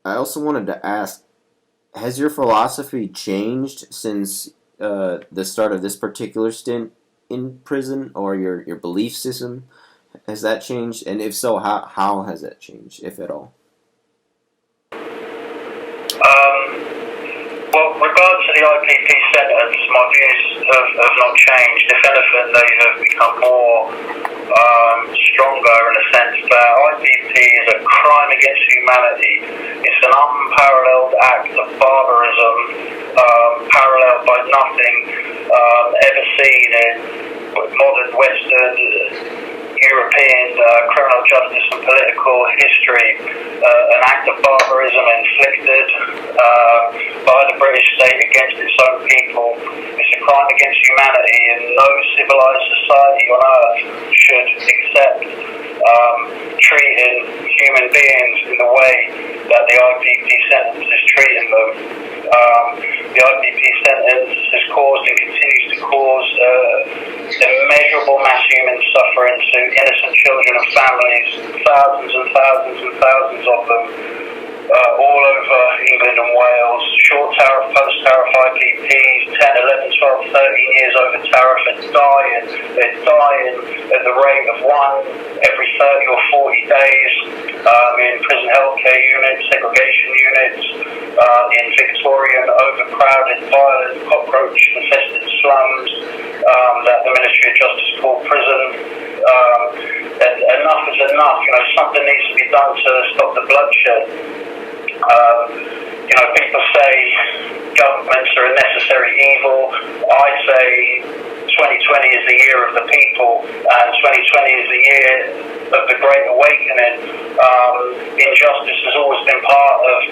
I also wanted to ask, has your philosophy changed since the start of this particular stint in prison, or your belief system? Has that changed? And if so, how has that changed, if at all? Well, regards to the IPP sentence, my views have not changed. If anything, they have become more stronger in a sense that IPP is a crime against humanity. It's an unparalleled act of barbarism, paralleled by nothing ever seen in modern Western European criminal justice and political history, an act of barbarism inflicted by the British state against its own people. It's a crime against humanity, and no civilized society on earth should accept treating human beings in the way that the IPP sentence is treating them. The IPP sentence has caused and continues to cause immeasurable mass human suffering to innocent children and families, thousands and thousands and thousands of them, all over England and Wales. Short tariff, post-tariff IPPs, 10, 11, 12, 13 years over tariff are dying. They're dying at the rate of one every 30 or 40 days in prison healthcare units, segregation units, in Victorian overcrowded, violent, cockroach-infested slums that the Ministry of Justice called prison. And enough is enough. Something needs to be done to stop the bloodshed. People say governments are a necessary evil. I say 2020 is the year of the people, and 2020 is the year of the Great Awakening. Injustice has always been part of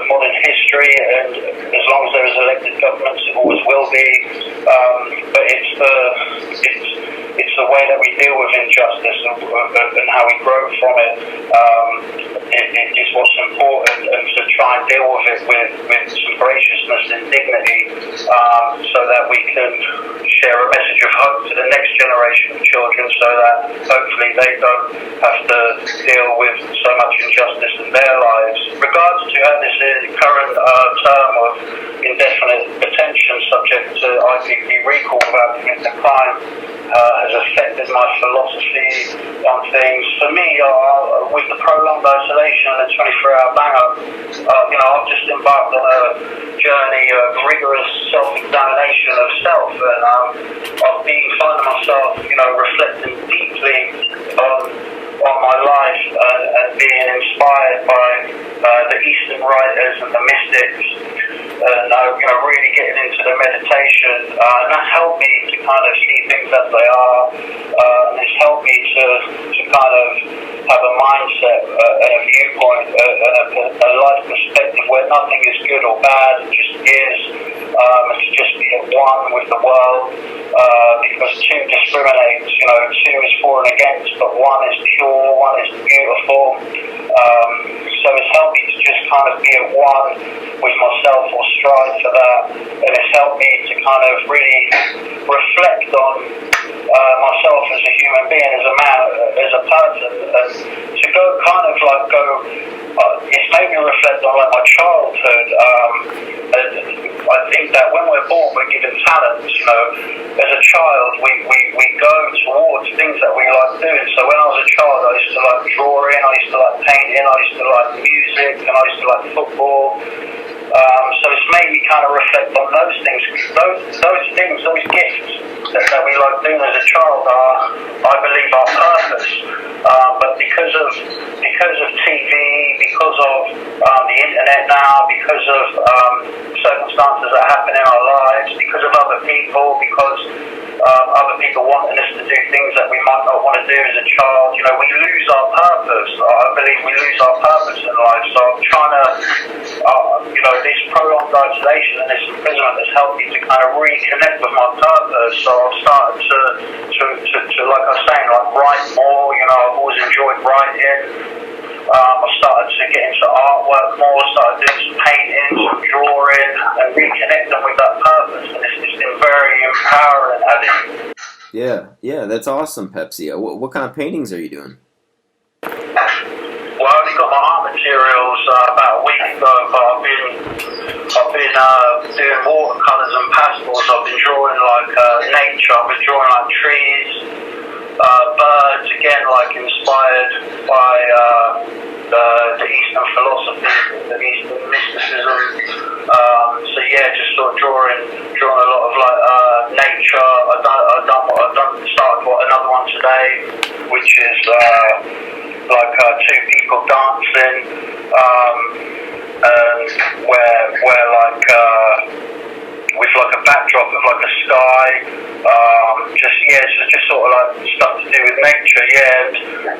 modern history, and as long as there is elected governments, it always will be. But it's the way that we deal with injustice and how we grow from it. Is what's important, and to try and deal with it with some graciousness and dignity, so that we can share a message of hope to the next generation of children, so that hopefully they don't have to deal with so much injustice in their lives. Regards to how this current term of indefinite detention subject to IPP recall without committing a crime has affected my philosophy on things. For me, with the prolonged isolation and the 24-hour bang-up, I've just embarked on a journey of rigorous self-examination of self, and I've been finding myself, reflecting deeply on my life and being inspired by the Eastern writers and the mystics, and really getting into the meditation, and that's helped me to kind of see things as they are, and it's helped me to kind of have a mindset and a viewpoint and a life perspective where nothing is good or bad, it just is, and to just be at one with the world, because two discriminates, two is for and against, but one is pure, one is beautiful. So it's helped me to just kind of be at one with myself, or strive for that, and it's helped me to kind of really reflect on myself as a human being, as a man, as a person, and to it's made me reflect on my childhood. I think that when we're born, we're given talents. As a child, we go towards things that we like doing. So when I was a child, I used to like drawing, I used to like painting, I used to like music, and I used to like football. So it's made me kind of reflect on those things. Those things, those gifts that we like doing as a child are, I believe, our purpose. But because of TV, because of the internet now, because of circumstances that happen in our lives, because of other people, because other people wanting us to do things that we might not want to do as a child, we lose our purpose. I believe we lose our purpose in life. So I'm trying to, this prolonged isolation and this imprisonment has helped me to kind of reconnect with my purpose. So I've started to like I was saying, write more. I've always enjoyed writing. I started to get into artwork more, started doing some painting, some drawing, and reconnecting with that purpose. And it's been very empowering, Addy. Yeah, that's awesome, Pepsi. What kind of paintings are you doing? Well, I only got my arm and materials about a week ago, but I've been doing watercolors and pastels. I've been drawing like nature. I've been drawing like trees, birds. Again, like inspired by the Eastern philosophy, the Eastern mysticism. So yeah, just sort of drawing a lot of like nature. I've started another one today, which is like two people dancing, and where like with like a backdrop of like a sky, just sort of like stuff to do with nature. Yeah, and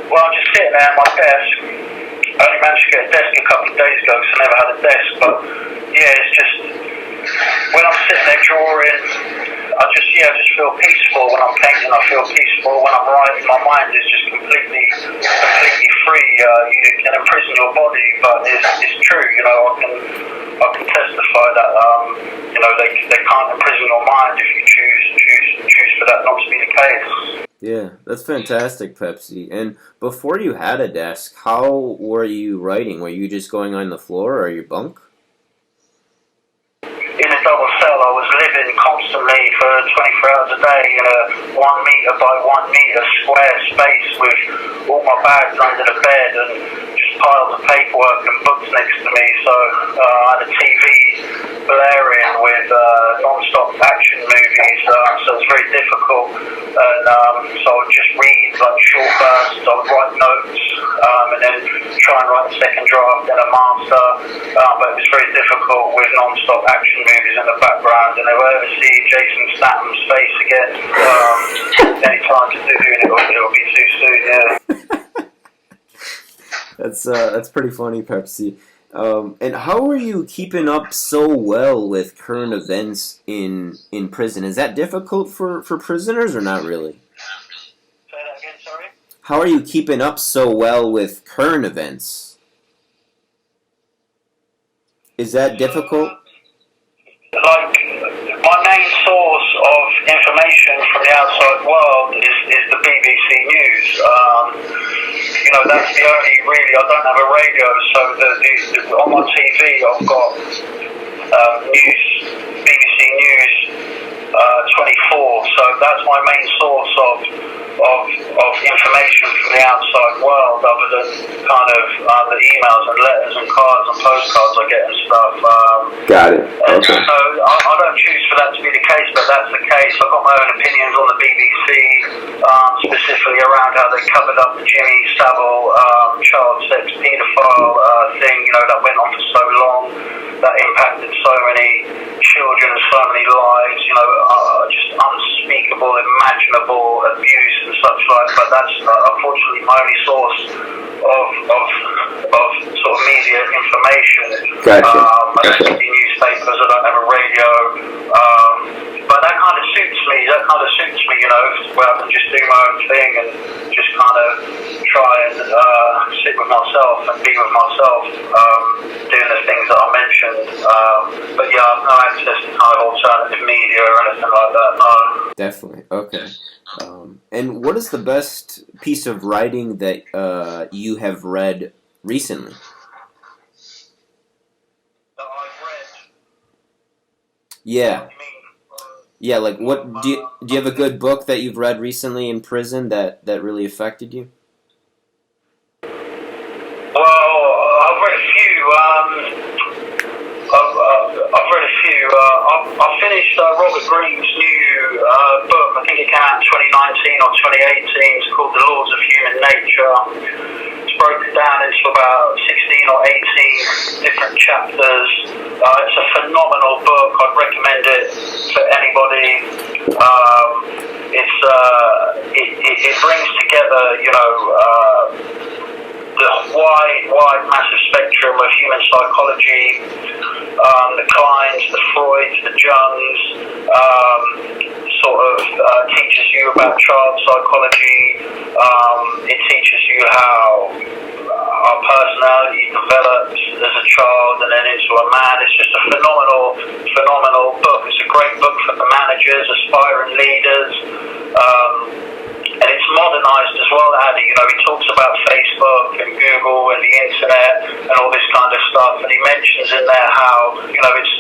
well, I'm just sitting there at my desk. I only managed to get a desk a couple of days ago because I never had a desk, but yeah, it's just when I'm sitting there drawing, I just feel peaceful. When I'm painting, I feel peaceful. When I'm writing, my mind is just completely free. You can imprison your body, but it's true. You know, I can testify that you know they can't imprison your mind if you choose for that not to be the case. Yeah, that's fantastic, Pepsi. And before you had a desk, how were you writing? Were you just going on the floor or your bunk? In a double cell, I was living constantly for 24 hours a day in a 1 meter by 1 meter square space with all my bags under the bed and just piles of paperwork and books next to me. So I had a TV blaring with non-stop action movies, so it's very difficult. And so I would just read like short bursts, I would write notes, and then try and write a second draft, then a master. But it was very difficult with non-stop action movies in the background, and if I ever see Jason Statham's face again, any time to do it, it'll be too soon. Yeah. That's pretty funny, Pepsi. And how are you keeping up so well with current events in prison? Is that difficult for prisoners or not really? Say that again, sorry? How are you keeping up so well with current events? Is that difficult? Like, my main source of information from the outside world is the BBC News. You know, that's the only, really, I don't have a radio, so on my TV I've got BBC News 24, so that's my main source of information from the outside world, other than kind of the emails and letters and cards and postcards I get and stuff. Got it. Okay. So I don't choose for that to be the case, but that's the case. I've got my own opinions on the BBC, specifically around how they covered up the Jimmy Savile child sex paedophile thing, you know, that went on for so long, that impacted so many children and so many lives, you know, just unspeakable, imaginable abuse and such like. But that's unfortunately my only source of sort of media information. Gotcha. I don't see newspapers, I don't have a radio, but that kind of suits me. You know, where I can just do my own thing and just kind of try and sit with myself and be with myself, doing the things that I mentioned. But yeah, I have no access to kind of alternative media or anything like that. No. Definitely. Okay. And what is the best piece of writing that you have read recently? That I've read. Yeah. What do you mean? Yeah, like what do you have a good book that you've read recently in prison that really affected you? Well, I've read a few. I've read a few. I finished Robert Greene's new book. I think it came out in 2019 or 2018. It's called The Laws of Human Nature. It's broken down into about 16 or 18 different chapters. It's a phenomenal book. I'd recommend it for anybody. It brings together, you know, the wide, massive spectrum of human psychology, the Kleins, the Freuds, the Jungs, teaches you about child psychology. It teaches you how our personality develops as a child and then into a man. It's just a phenomenal book. It's a great book for the managers, aspiring leaders. And it's modernized as well, Addy. You know, he talks about face Facebook and Google and the internet and all this kind of stuff. And he mentions in there how, you know, it's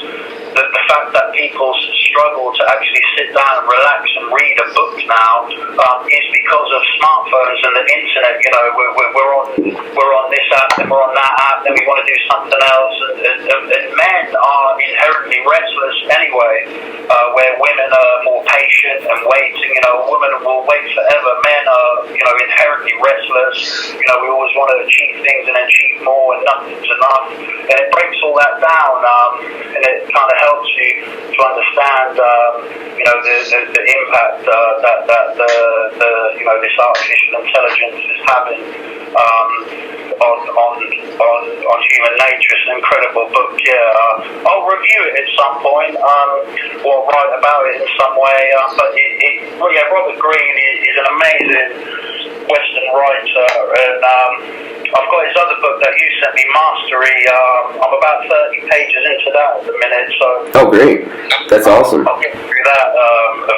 the fact that people struggle to actually sit down and relax and read a book now is because of smartphones and the internet. You know, we're on this app, then we're on that app, then we want to do something else. And men are inherently restless anyway, where women are more patient and waiting. You know, a woman will wait forever. Men are, you know, inherently restless. You know, we always want to achieve things and achieve more, and nothing's enough. And it breaks all that down, and it kind of helps you to understand, you know, the impact that you know, this artificial intelligence is having on human nature. It's an incredible book. Yeah, I'll review it at some point, or write about it in some way. But well, yeah, Robert Greene is an amazing Western writer, and I've got his other book that you sent me, Mastery. I'm about 30 pages into that at the minute, so. Oh, great! That's awesome. I'll get through that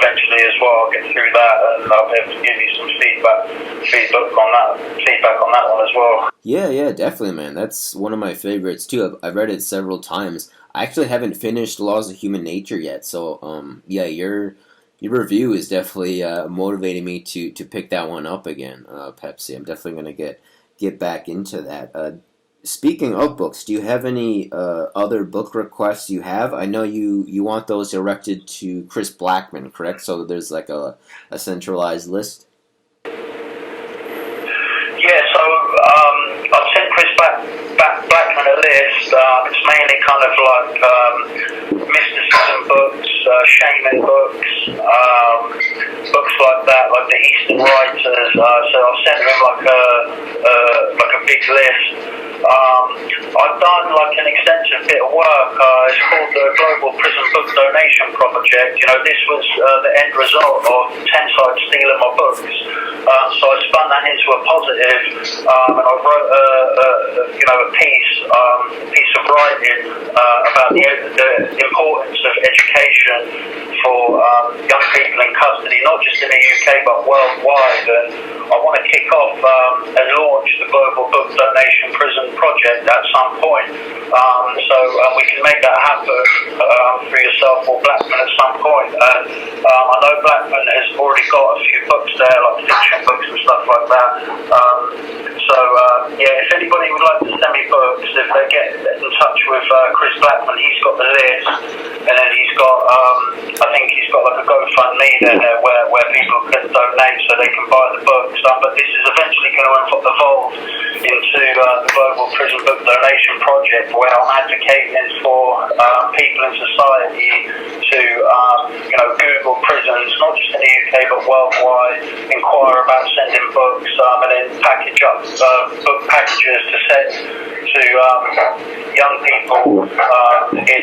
eventually as well. I'll get through that, and I'll be able to give you some feedback on that one as well. Yeah, definitely, man. That's one of my favorites too. I've read it several times. I actually haven't finished Laws of Human Nature yet, so yeah, your review is definitely motivating me to pick that one up again, Pepsi. I'm definitely gonna get back into that. Speaking of books, do you have any other book requests you have? I know you want those directed to Chris Blackman, correct? So there's like a centralized list? Yeah, so I've sent Chris Blackman a list. It's mainly kind of like mysticism books, shaman books, books like that, like the Eastern writers. So I've sent him like a big list. I've done like an extensive bit of work. It's called the Global Prison Book Donation Project. You know, this was the end result of Tenside stealing my books. So I spun that into a positive, and I wrote a piece of writing about the importance of education for young people in custody, not just in the UK but worldwide. And I want to kick off and launch the Global Book Donation Prison Project at some point. So we can make that happen for yourself or Blackman at some point. And I know Blackman has already got a few books there, like fiction books and stuff like that. Yeah, if anybody would like to send me books, if they get in touch with Chris Blackman, he's got the list, and then he's got, I think he's got like a GoFundMe there where people can donate so they can buy the books. But this is eventually going to evolve into the Global Prison Book Donation Project, where I'm advocating for people in society to, you know, Google prisons, not just in the UK but worldwide, inquire about sending books, and then package up book packages to send to young people in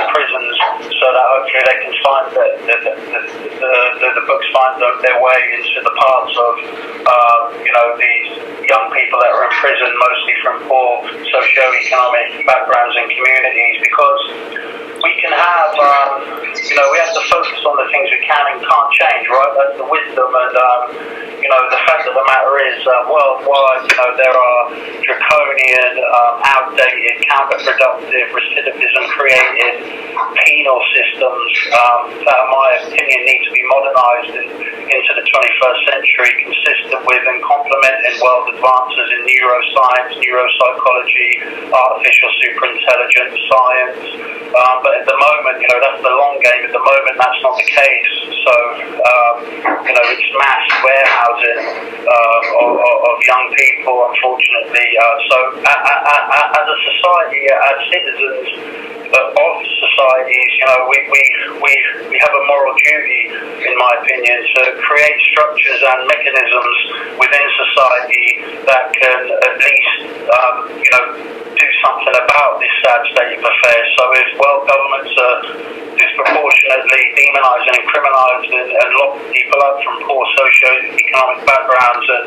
prisons, so that hopefully they can find the books find their way into the parts of you know, these young people that are in prison, mostly from poor socio-economic backgrounds and communities, because we can have, you know, we have to focus on the things we can and can't change, right? That's the wisdom. And, you know, the fact of the matter is, worldwide, you know, there are draconian, outdated, counterproductive, recidivism-created penal systems that, in my opinion, need to be modernized into the 21st century, consistent with and complementing world advances in neuroscience, neuropsychology, artificial superintelligence, science. But at the moment, you know, that's the long game. At the moment, that's not the case. So, you know, it's mass warehousing of young people, unfortunately. So, as a society, as citizens of societies, you know, we have a moral duty, in my opinion, to create structures and mechanisms within society that can at least, you know, do something about this sad state of affairs. So if world governments are disproportionately demonising and criminalising and locking people up from poor socio-economic backgrounds and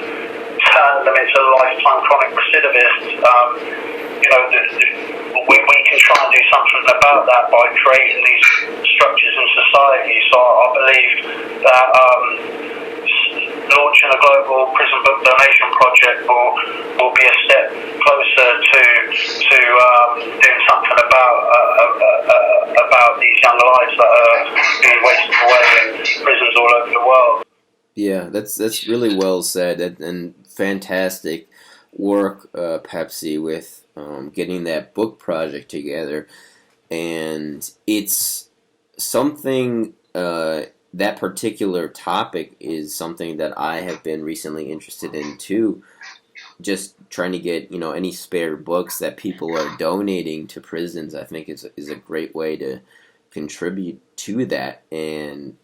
turn them into lifetime chronic recidivists, you know, we can try and do something about that by creating these structures in society. So I believe that launching a global prison book donation project will be a step closer to doing something about these young lives that are being wasted away in prisons all over the world. Yeah, that's really well said, and fantastic work, Pepsi, with getting that book project together. And it's something, that particular topic is something that I have been recently interested in too. Just trying to get, any spare books that people are donating to prisons, I think is a great way to contribute to that. And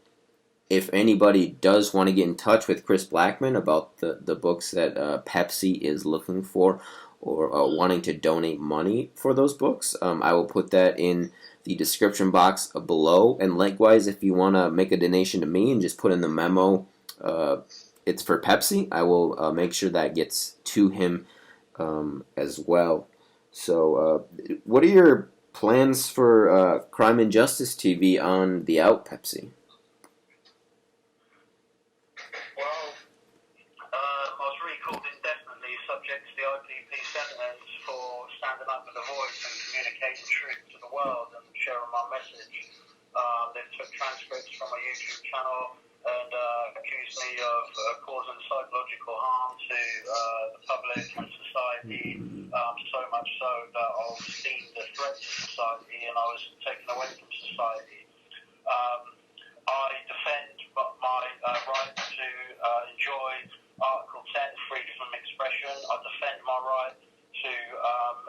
if anybody does want to get in touch with Chris Blackman about the books that Pepsi is looking for, or wanting to donate money for those books, I will put that in the description box below. And likewise, if you want to make a donation to me and just put in the memo, it's for Pepsi, I will make sure that gets to him as well. So, what are your plans for Crime and Justice TV on the Out, Pepsi? Subject to the IPP sentence for standing up for the voice and communicating truth to the world and sharing my message. They took transcripts from my YouTube channel and accused me of causing psychological harm to the public and society, so much so that I was deemed a threat to society and I was taken away from society. I defend my right to enjoy Article 10, freedom of expression. I defend my right to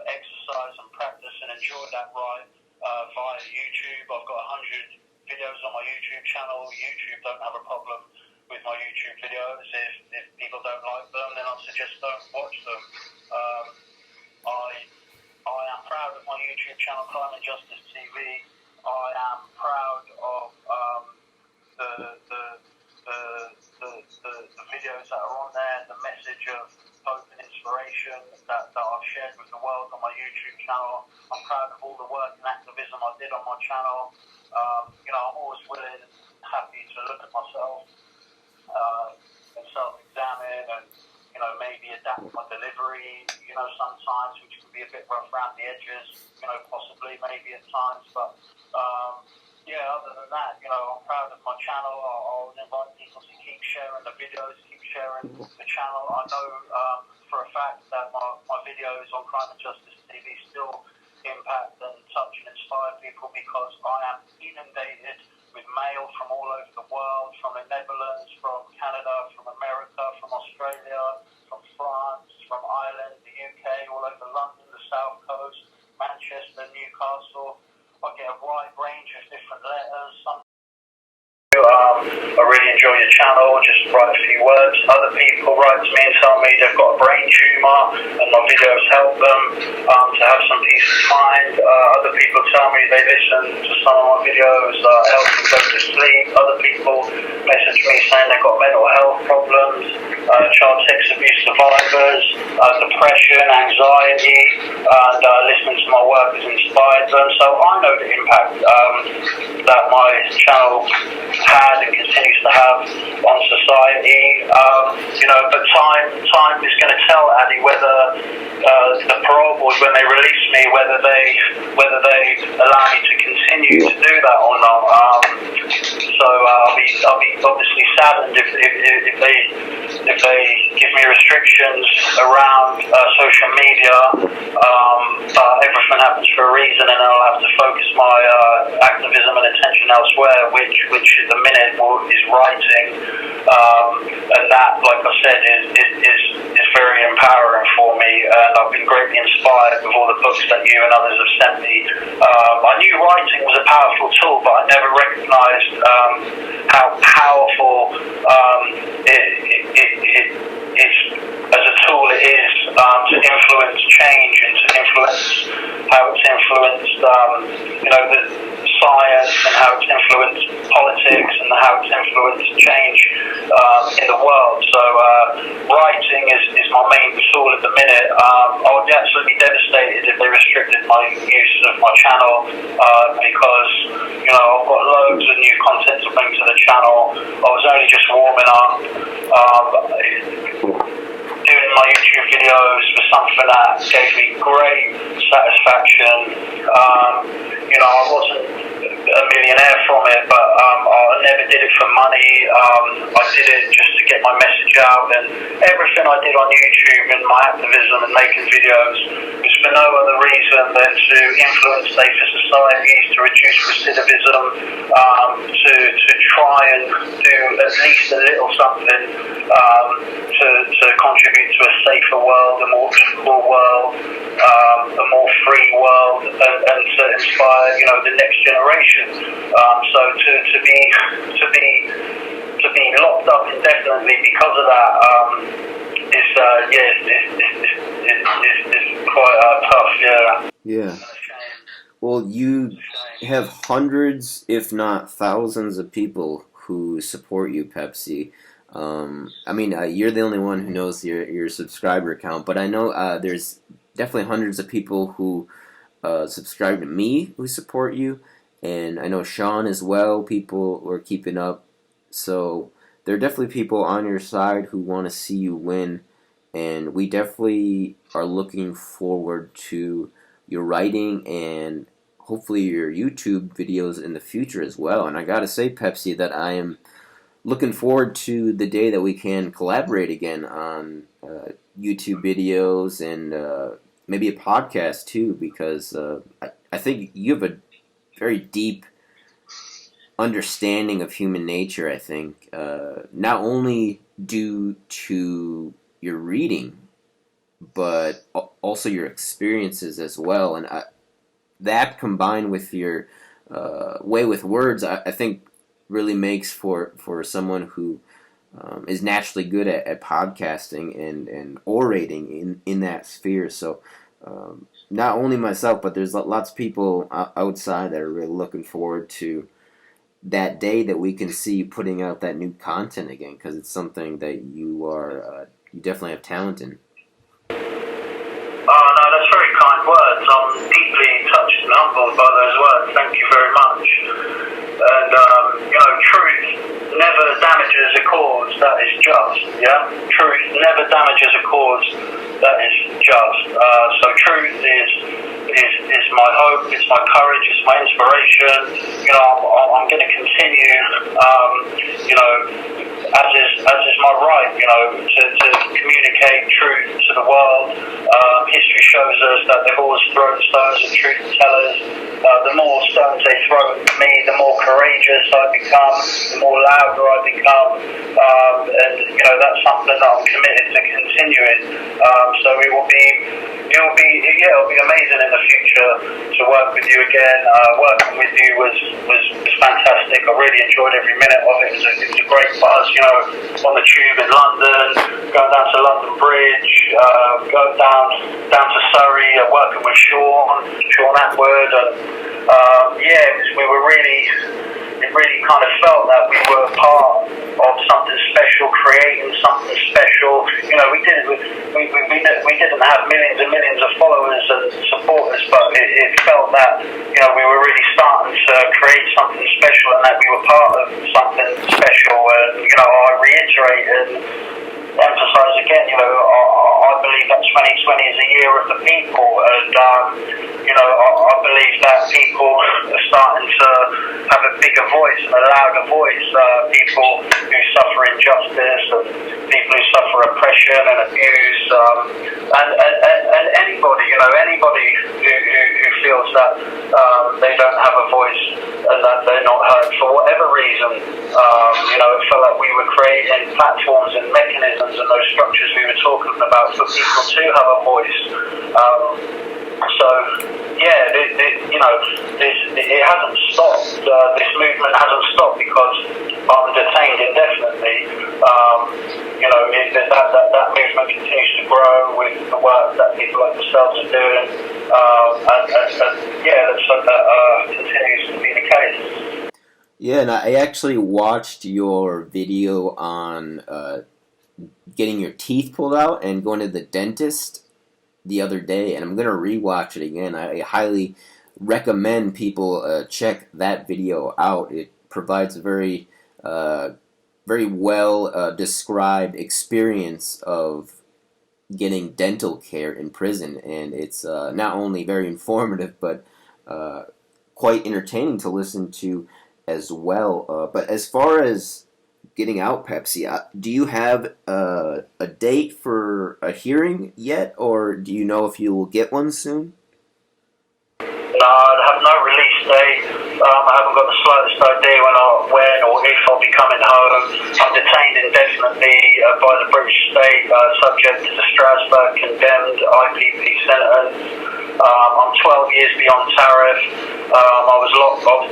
exercise and practice and enjoy that right via YouTube. I've got 100 videos on my YouTube channel. YouTube don't have a problem with my YouTube videos. If people don't like them, then I suggest don't watch them. I am proud of my YouTube channel, Crime and Justice TV. I am proud of the videos that are on there, the message of hope and inspiration that I've shared with the world on my YouTube channel. I'm proud of all the work and activism I did on my channel. I'm always willing and happy to look at myself and self-examine and, maybe adapt my delivery, sometimes, which can be a bit rough around the edges, possibly, maybe at times, but other than that, I'm proud of my channel. I'll invite people to keep sharing the videos, keep sharing the channel. I know for a fact that my videos on Crime and Justice TV still impact and touch and inspire people because I am inundated with mail from all over the world, from the Netherlands, from Canada, from America, from Australia, from France, from Ireland, the UK, all over London, the South Coast, Manchester, Newcastle. I get a wide range of different letters. I really enjoy your channel, just write a few words. Other people write to me and tell me they've got a brain tumour and my videos help them to have some peace of mind. Other people tell me they listen to some of my videos, help them go to sleep. Other people message me saying they've got mental health problems, child sex abuse survivors, depression, anxiety, and listening to my work has inspired them. So I know the impact that my channel had and continues to have on society, but time is going to tell, Addy, whether the parole board, when they release me, whether they allow me to continue to do that or not. So I'll be obviously saddened if they give me restrictions around social media, but everything happens for a reason, and I'll have to focus my activism and attention elsewhere, which at the minute is writing, and that, like I said, is very empowering for me, and I've been greatly inspired with all the books that you and others have sent me. I knew writing was a powerful tool, but I never recognised how powerful it's as a tool it is to influence change and to influence how it's influenced, the science and how it's influenced politics and how it's influenced change in the world. So writing is my main tool at the minute. I would be absolutely devastated if they restricted my use of my channel because, you know, I've got loads of new content to bring to the channel. I was only just warming up. Doing my YouTube videos was something that gave me great satisfaction. You know, I wasn't a millionaire from it, but I never did it for money. I did it just to get my message out, and everything I did on YouTube and my activism and making videos was for no other reason than to influence safer societies, to reduce recidivism, to try and do at least a little something to contribute to a safer world, a more equal world, a more free world, and to inspire, you know, the next generation. So to be locked up indefinitely because of that is quite tough. Yeah. Yeah. Well, you have hundreds, if not thousands, of people who support you, Pepsi. I mean, you're the only one who knows your subscriber count, but I know there's definitely hundreds of people who subscribe to me who support you, and I know Sean as well. People who are keeping up, so there are definitely people on your side who want to see you win, and we definitely are looking forward to your writing and hopefully your YouTube videos in the future as well. And I gotta say, Pepsi, that I am looking forward to the day that we can collaborate again on YouTube videos and maybe a podcast too, because I think you have a very deep understanding of human nature, I think, not only due to your reading, but also your experiences as well. And that combined with your way with words, I think really makes for someone who is naturally good at podcasting and orating in that sphere. So not only myself, but there's lots of people outside that are really looking forward to that day that we can see you putting out that new content again, because it's something that you are you definitely have talent in. Oh, no, that's very kind words. I'm deeply touched and humbled by those words. Thank you very much. And, you know, truth never damages a cause that is just, yeah? Truth never damages a cause that is just. So truth is my hope, it's my courage, it's my inspiration. You know, I'm going to continue, you know, as is my right, you know, to communicate truth to the world. History shows us that they've always thrown stones at truth tellers. The more stones they throw at me, the more courageous I become, the more louder I become. And, you know, that's something that I'm committed to continuing. So it'll be amazing in the future to work with you again. Working with you was fantastic. I really enjoyed every minute of it. It was a great buzz, you know, on the tube in London, going down to London Bridge, going down to Surrey, working with Sean Atwood, and it really kind of felt that we were part of something special, creating something special. You know, we didn't have millions and millions of followers and supporters, but it felt that, you know, we were really starting to create something special, and that we were part of something special. And, you know, I reiterate and emphasize again, you know, I believe that 2020 is a year of the people, and you know, I believe that people are starting to have a bigger voice and a louder voice. People who suffer injustice and people who suffer oppression and abuse, and anybody, you know, anybody who feels that they don't have a voice and that they're not heard for whatever reason. You know, it felt like we were creating platforms and mechanisms and those structures we were talking about for people to have a voice. So, yeah, you know, it hasn't stopped. This movement hasn't stopped because I'm detained indefinitely. You know, that movement continues to grow with the work that people like themselves are doing. Let's hope that continues to be the case. Yeah, and I actually watched your video on getting your teeth pulled out and going to the dentist the other day, and I'm going to rewatch it again. I highly recommend people check that video out. It provides a very very well described experience of getting dental care in prison, and it's not only very informative but quite entertaining to listen to as well. But as far as getting out, Pepsi, do you have a date for a hearing yet, or do you know if you will get one soon? No, I have no release date. I haven't got the slightest idea when or if I'll be coming home. I'm detained indefinitely by the British state, subject to the Strasbourg condemned IPP sentence. I'm 12 years beyond tariff. I was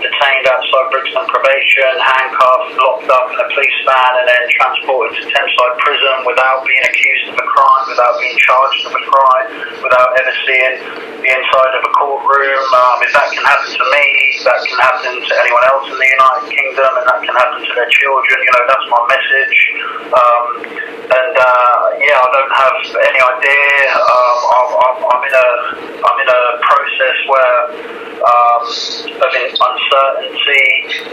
detained outside Brixton probation, handcuffed, locked up in a police van, and then transported to Thameside prison without being accused of a crime, without being charged of a crime, without ever seeing the inside of a courtroom. If that can happen to me, that can happen to anyone else in the United Kingdom, and that can happen to their children. That's my message. I don't have any idea. I'm in a process where of uncertainty,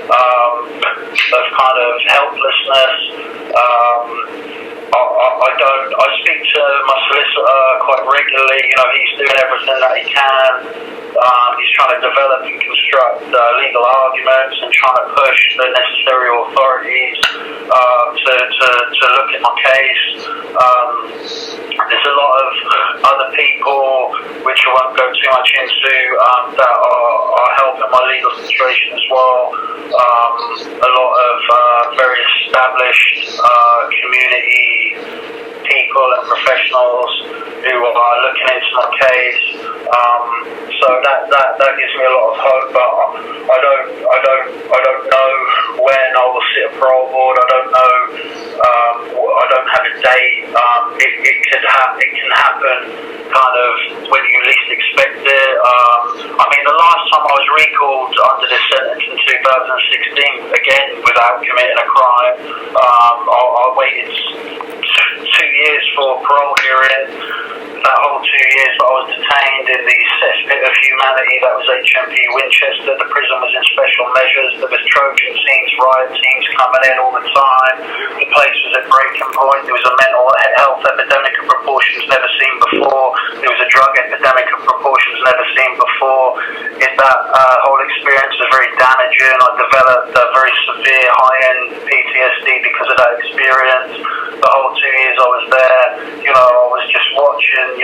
of kind of helplessness. I speak to my solicitor quite regularly. He's doing everything that he can. He's trying to develop and construct legal arguments and trying to push the necessary authorities to look at my case. There's a lot of other people, which I won't go too much into, that are helping my legal situation as well. A lot of very established community people and professionals who are looking into my case. So that gives me a lot of hope, but I don't know when I will sit a parole board. I don't know. I don't have a date. It can happen kind of when you least expect it. The last time I was recalled under this sentence in 2016, again without committing a crime, I waited 2 years for parole hearing. That whole 2 years that I was detained in the cesspit of humanity that was HMP Winchester, the prison was in special measures. There was Trojan teams, riot teams coming in all the time. The place was at breaking point. There was a mental health epidemic of proportions never seen before. There was a drug epidemic of proportions never seen before. That whole experience was very damaging. I developed a very severe high-end PTSD because of that experience. The whole 2 years I was there, I was just watching,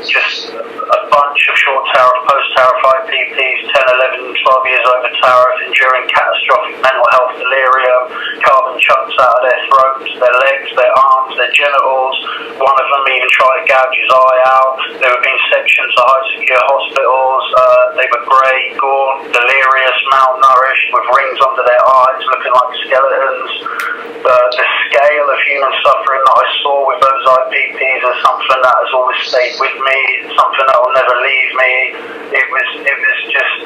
just a bunch of short tariff, post-tariff IPPs, 10, 11, 12 years over tariff, enduring catastrophic mental health delirium, carbon chunks out of their throats, their legs, their arms, their genitals. One of them even tried to gouge his eye out. There were being sections of high secure hospitals. They were grey, gaunt, delirious, malnourished, with rings under their eyes, looking like skeletons. The scale of human suffering that I saw with those IPPs is something that has always stayed with me, something that will never leave me. It was just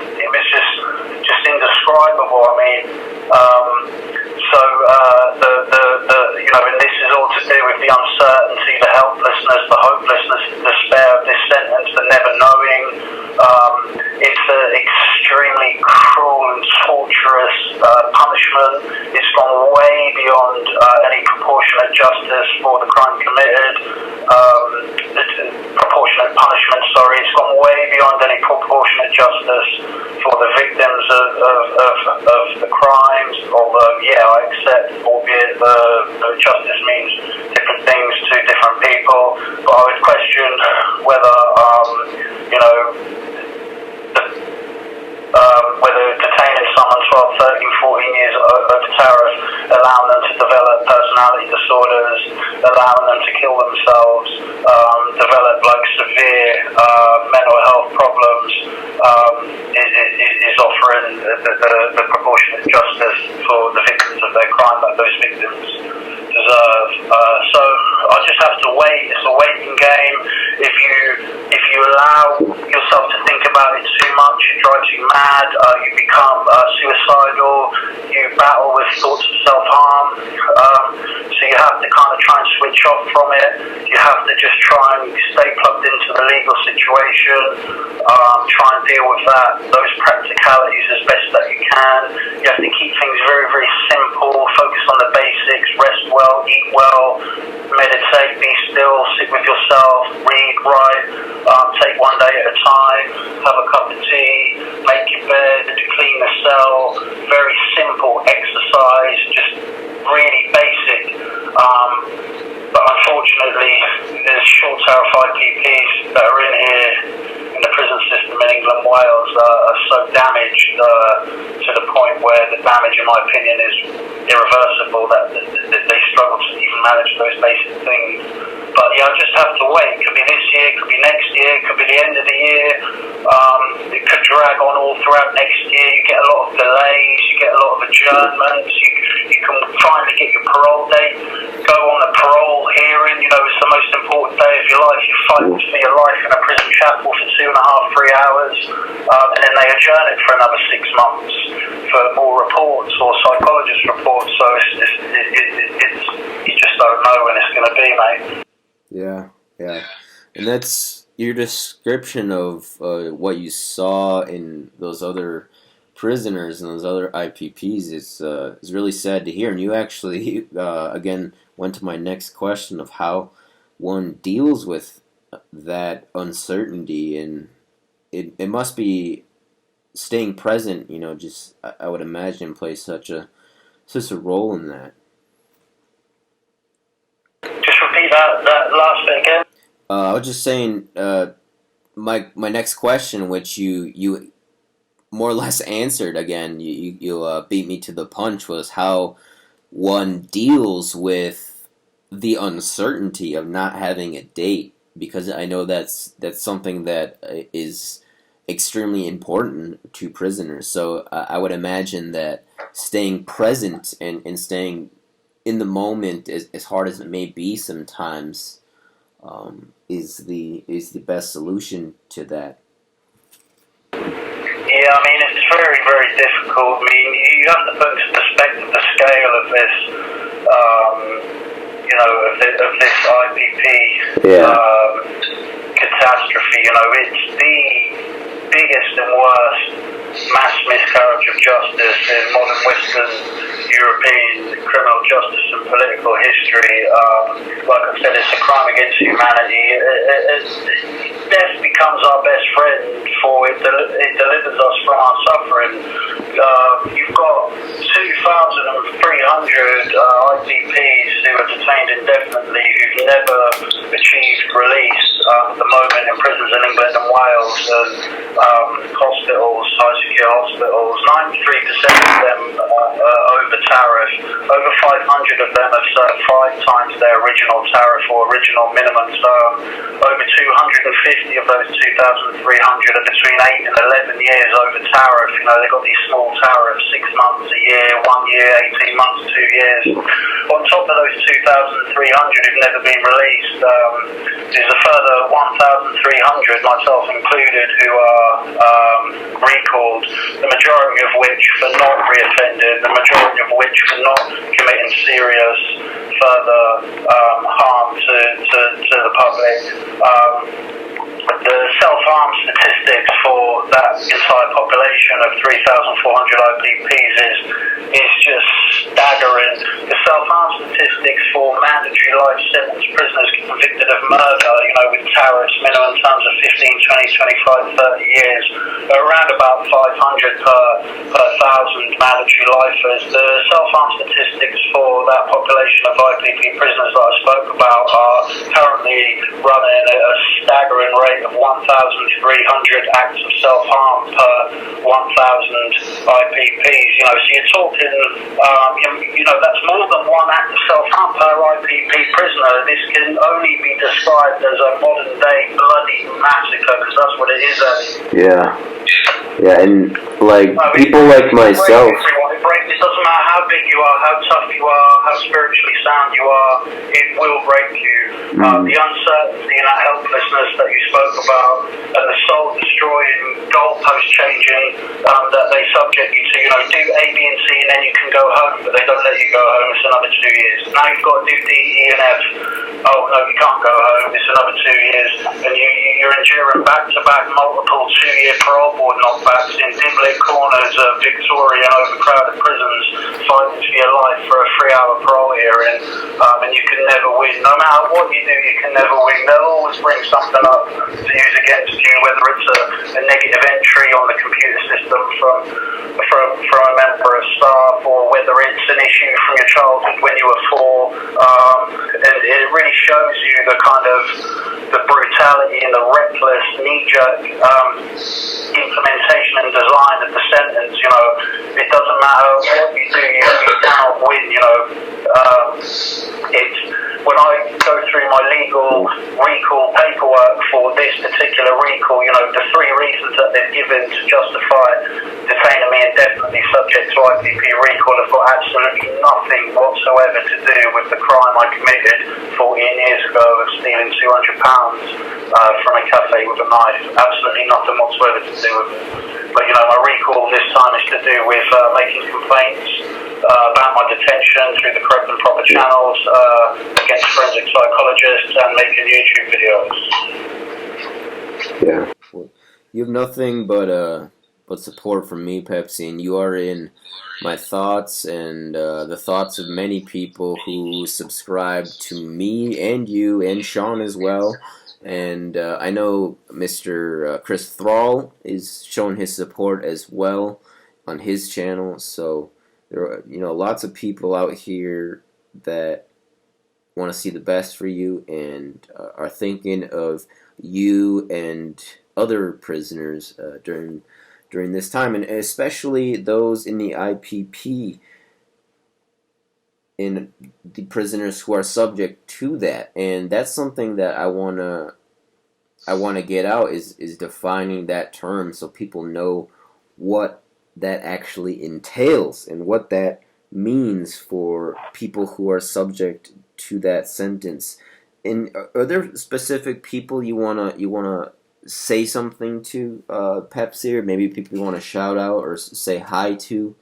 indescribable. And this is all to do with the uncertainty, the helplessness, the hopelessness, the despair of this sentence, the never knowing. It's an extremely cruel and torturous punishment. It's gone way beyond any proportionate justice for the crime committed. Proportionate punishment, sorry. It's gone way beyond any proportionate justice for the victims of the crimes. Although, I accept, albeit the justice means different things to different people. But I would question whether, whether detaining someone 12, 13, 14 years over tariff, allowing them to develop personality disorders, allowing them to kill themselves, develop severe mental health problems, is offering the proportionate justice for the victims of their crime that those victims deserve. So I just have to wait. It's a waiting game. If you allow yourself to think about it too much, it drives you mad, you become suicidal, you battle with thoughts of self-harm, so you have to kind of try and switch off from it. You have to just try and stay plugged into the legal situation, try and deal with those practicalities as best that you can. You have to keep things very, very simple, focus on the basics, rest well, eat well, meditate, be still, sit with yourself, read, write, take one day at a time, have a cup of tea, make your bed, clean the cell, very simple exercise, just really basic. But unfortunately, there's short tariff IPPs that are in here in the prison system in England and Wales are so damaged to the point where the damage, in my opinion, is irreversible, that they struggle to even manage those basic things. But yeah, I just have to wait. It could be this year, it could be next year, it could be the end of the year. It could drag on all throughout next year. You get a lot of delays, you get a lot of adjournments. You can finally get your parole date, go on a parole hearing. You know, it's the most important day of your life. You fight for your life in a prison chapel for 2.5, 3 hours, and then they adjourn it for another 6 months for more reports or psychologist reports. So it's you just don't know when it's going to be, mate. Yeah. And that's your description of what you saw in those other prisoners and those other IPPs is really sad to hear. And you actually, again, went to my next question of how one deals with that uncertainty. And it must be staying present, you know, just, I would imagine, plays such a role in that. Just repeat that last bit again. I was just saying, my next question, which you more or less answered again, you beat me to the punch, was how one deals with the uncertainty of not having a date, because I know that's something that is extremely important to prisoners. So I would imagine that staying present and staying in the moment, as hard as it may be sometimes, is the best solution to that. Yeah, I mean, it's very, very difficult. I mean, you have to put into perspective the scale of this, of this IPP catastrophe. You know, it's the biggest and worst mass miscarriage of justice in modern Western European criminal justice and political history. Like I said, it's a crime against humanity. Death becomes our best friend, for it delivers us from our suffering. You've got 2,300 IPPs who are detained indefinitely, who've never achieved release at the moment in prisons in England and Wales and hospitals, high secure hospitals. 93% of them are over tariff. Over 500 of them have served 5 times their original tariff or original minimum term. Over 250 of those 2,300 are between 8 and 11 years over tariff. You know, they've got these small tariffs, 6 months, a year, 1 year, 18 months, 2 years. On top of those 2,300 who've never been released, there's a further 1,300, myself included, who are recalled, the majority of which for not reoffending, the majority of which for not committing serious further harm to the public. The self-harm statistics for that entire population of 3,400 IPPs is just staggering. The self-harm statistics for mandatory life sentence prisoners convicted of murder, you know, with tariffs, minimum terms of 15, 20, 25, 30 years, are around about 500 per thousand mandatory lifers. The self-harm statistics for that population of IPP prisoners that I spoke about are currently running at a staggering rate of 1,300 acts of self-harm per 1,000 IPPs. You know, so you're talking, that's more than 1 act of self-harm per IPP prisoner. This can only be described as a modern-day bloody massacre, because that's what it is, Addy. Yeah, and like people like myself. If It doesn't matter how big you are, how tough you are, how spiritually sound you are, it will break you. The uncertainty and that helplessness that you spoke about, and the soul-destroying, goalpost changing that they subject you to. Do A, B, and C, and then you can go home, but they don't let you go home. It's another 2 years. Now you've got to do D, E, and F. Oh no, you can't go home. It's another 2 years, and you're enduring back-to-back multiple 2-year parole board knockbacks in dim-lit corners of Victorian overcrowded prisons, fighting for your life for a 3-hour parole hearing, and you can never win. No matter what you do, you can never win. They'll always bring something up to use against you, whether it's a negative entry on the computer system from a member of staff, or whether it's an issue from your childhood when you were 4. And it really shows you the kind of the brutality and the reckless, knee-jerk implementation and design of the sentence. It doesn't matter what you do, you cannot win. When I go through my legal recall paperwork for this particular recall, the 3 reasons that they've given to justify detaining me indefinitely subject to IPP recall have got absolutely nothing whatsoever to do with the crime I committed 14 years ago of stealing £200 from a cafe with a knife. Absolutely nothing whatsoever to do with it. But my recall this time is to do with making complaints about my detention through the correct and proper channels against forensic psychologists and making YouTube videos. Yeah, well, you have nothing but support from me, Pepsi, and you are in my thoughts and the thoughts of many people who subscribe to me and you and Sean as well. And I know Mr. Chris Thrall is showing his support as well on his channel. So there are, lots of people out here that want to see the best for you and are thinking of you and other prisoners during this time, and especially those in the IPP, in the prisoners who are subject to that. And that's something that I wanna get out, is defining that term so people know what that actually entails and what that means for people who are subject to that sentence. And are there specific people you wanna say something to, Pepsi, or maybe people you want to shout out or say hi to?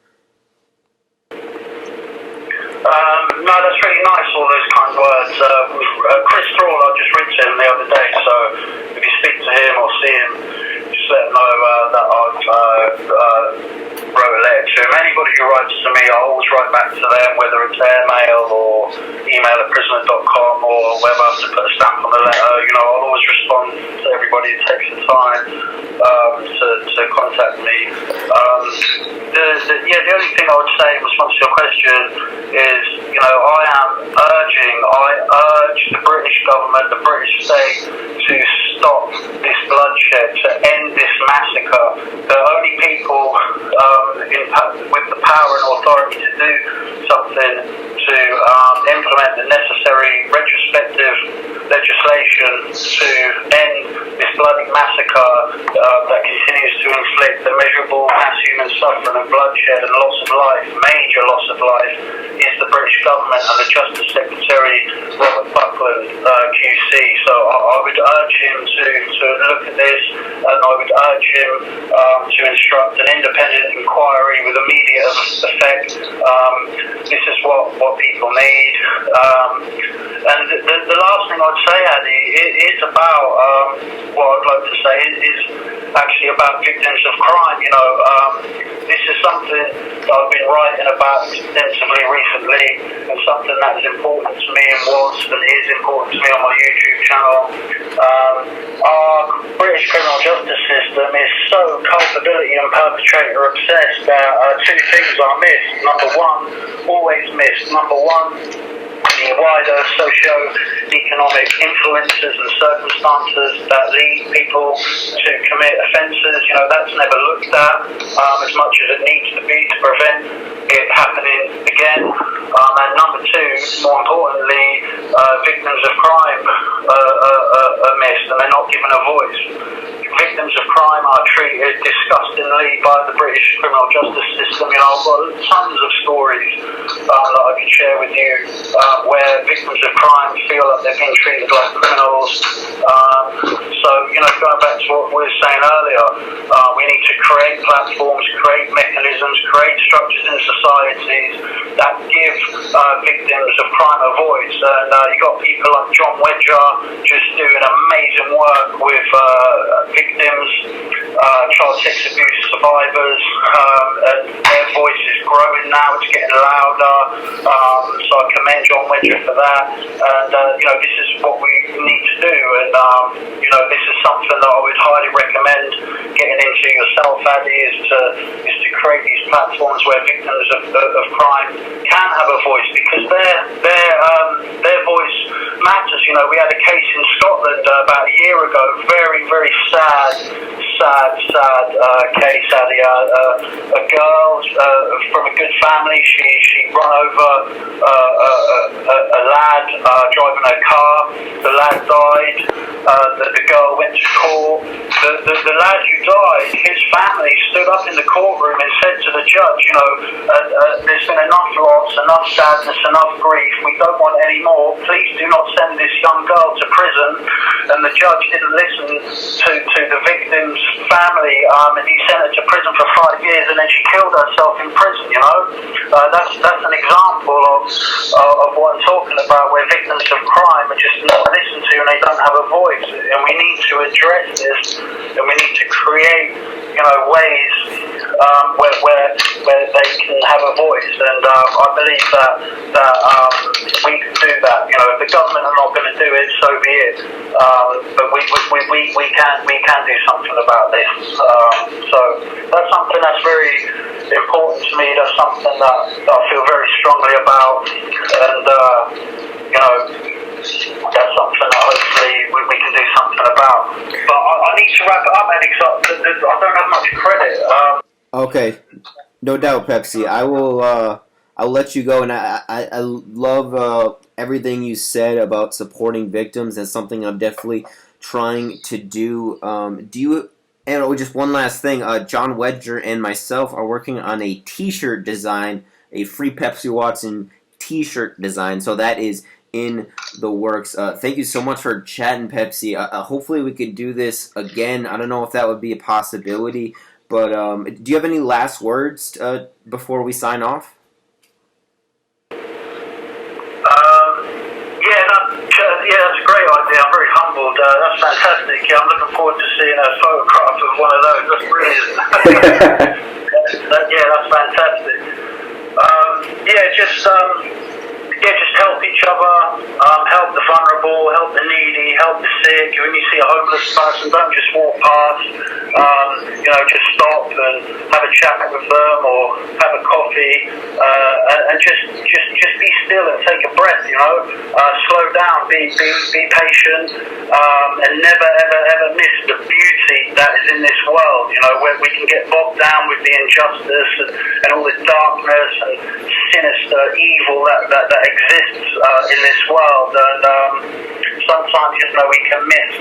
No, that's really nice, all those kind words. Chris Thrall, I just read to him the other day, so if you speak to him or see him, just let him know that I've wrote a letter to him. Anybody who writes to me, I always write back to them, whether it's airmail or email@prisoner.com or whether I have to put a stamp on the letter. I'll always respond to everybody who takes the time to contact me. The only thing I would say in response to your question is, I urge the British government, the British state, to stop this bloodshed, to end this massacre. The only people with the power and authority to do something to implement the necessary retrospective legislation to end this bloody massacre that continues to inflict immeasurable mass human suffering and bloodshed and loss of life, major loss of life, is the British government and the Justice Secretary Robert Buckland, QC. So I would urge him to look at this, and I would urge him to instruct an independent inquiry with immediate effect. This is what people need. And the last thing I'd say, Addy, it is about what I'd like to say is actually about victims of crime. This is something that I've been writing about extensively recently, and something that is important to me and is important to me on my YouTube channel. Our British criminal justice system is so culpability and perpetrator obsessed that 2 things are missed. Number one, always missed. Number one, the wider socio-economic influences and circumstances that lead people to commit offences. That's never looked at as much as it needs to be to prevent it happening again. And number two, more importantly, victims of crime are missed and they're not given a voice. victims of crime are treated disgustingly by the British criminal justice system. You know, I've got tons of stories that I could share with you where victims of crime feel like they're being treated like criminals. So, you know, going back to what we were saying earlier, we need to create platforms, create mechanisms, create structures in societies that give victims of crime a voice. And you've got people like John Wedger just doing amazing work with victims, child sex abuse survivors, and their voice is growing now, it's getting louder. So I commend John Wedger for that. And, you know, this is what we need to do. And, you know, this is something that I would highly recommend getting into yourself, Addy, is to create these platforms where victims of crime can have a voice, because their voice matters. You know, we had a case in Scotland about a year ago, very, very sad case, Addy. A girl from a good family, she run over a lad driving a car. The lad died. The girl went to court. The lad who died, his family stood up in the courtroom and said to the judge, you know, there's been enough loss, enough sadness, enough grief. We don't want any more. Please do not send this young girl to prison. And the judge didn't listen to the victim's family, and he sent her to prison for 5 years, and then she killed herself in prison. You know, that's an example of what I'm talking about, where victims of crime are just not listened to and they don't have a voice. And we need to address this, and we need to create, you know, ways where they can have a voice. And I believe that we can do that. You know, if the government are not going to do it, so be it. But we can do something about this. So that's something that's very important to me. That's something that I feel very strongly about, and you know, that's something that hopefully we can do something about. But I need to wrap it up, Addy, because I don't have much credit. Okay, no doubt, Pepsi. I'll let you go, and I love everything you said about supporting victims. That's something I'm definitely trying to do. Do you? And just one last thing, John Wedger and myself are working on a T-shirt design, a free Pepsi Watson T-shirt design. So that is in the works. Thank you so much for chatting, Pepsi. Hopefully we could do this again. I don't know if that would be a possibility, but do you have any last words before we sign off? Yeah, that's a great idea. I'm very humbled. That's fantastic. Yeah, I'm looking forward to seeing a photograph of one of those. That's brilliant. Yeah, that's fantastic. Just help each other, help the vulnerable, help the needy, help the sick. When you see a homeless person, don't just walk past. You know, just stop and have a chat with them, or have a coffee, and just be still and take a breath. You know, slow down, be patient, and never ever miss the beauty that is in this world. You know, where we can get bogged down with the injustice and all the darkness and sinister evil that exists in this world, and sometimes, you know, we can miss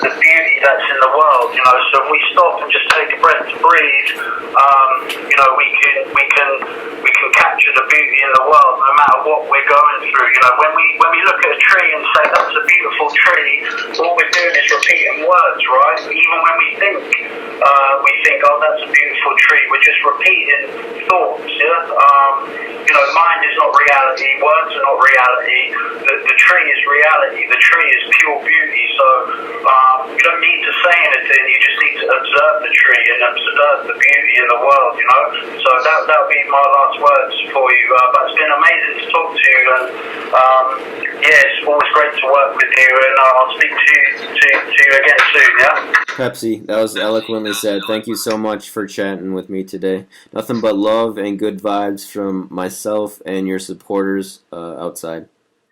the beauty that's in the world. You know, so if we stop and just take a breath to breathe, you know, we can capture the beauty in the world, no matter what we're going through. You know, when we look at a tree and say that's a beautiful tree, all we're doing is repeating words, right? Even when we think, oh, that's a beautiful tree, we're just repeating thoughts. Yeah. You know, mind is not reality, words are not reality. The tree is reality. The tree is pure beauty. So you don't need to say anything. You just need to observe the tree and observe the beauty in the world. You know. So that'll be my last words for you. But it's been amazing to talk to you, and it's always great to work with you. And I'll speak to you again soon. Yeah. Pepsi, that was eloquently said. Thank you so much for chatting with me today. Nothing but love and good vibes from myself and your supporters outside.